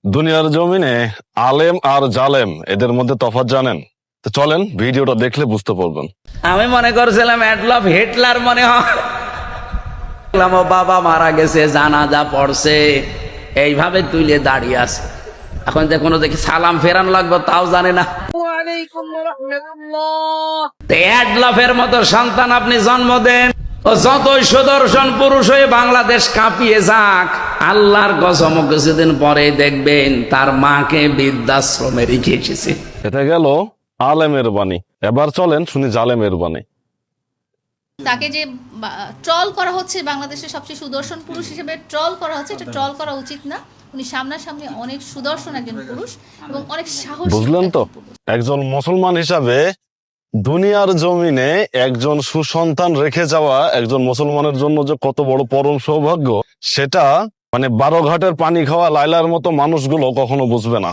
দুনিয়ার জমিনে আলেম আর জালেম এদের মধ্যে তফাৎ জানেন? তো চলেন ভিডিওটা দেখলে বুঝতে পারবেন। আমি মনে করছিলাম অ্যাডলফ হিটলার মনে হয়। দেখলাম ও বাবা মারা গেছে, জানাজা পড়ছে, এইভাবে তুলে দাঁড়িয়ে আছে। এখন যে কোনো দেখি সালাম ফেরান লাগবে তাও জানে না। অ্যাডলফের মতো সন্তান আপনি জন্ম দেন, ও যতই সুদর্শন পুরুষ হয়ে বাংলাদেশ কাঁপিয়ে যাক, আল্লাহর কসম কিছুদিন পরে দেখবেন তার মাকে বৃদ্ধাশ্রমে রেখে এসেছে। এটা গেল আলেমের বাণী। এবার চলেন শুনি জালেমের বাণী। তাকে যে ট্রল করা হচ্ছে, বাংলাদেশের সবচেয়ে সুদর্শন পুরুষ হিসেবে ট্রল করা হচ্ছে, এটা ট্রল করা উচিত না। উনি সামনাসামনি অনেক সুদর্শন একজন পুরুষ এবং অনেক সাহসী। বুঝলেন তো, একজন মুসলমান হিসাবে দুনিয়ার জমিনে একজন সুসন্তান রেখে যাওয়া একজন মুসলমানের জন্য যে কত বড় পরম সৌভাগ্য, সেটা মানে 12 ঘাটের পানি খাওয়া লাইলার মতো মানুষগুলো কখনো বুঝবে না।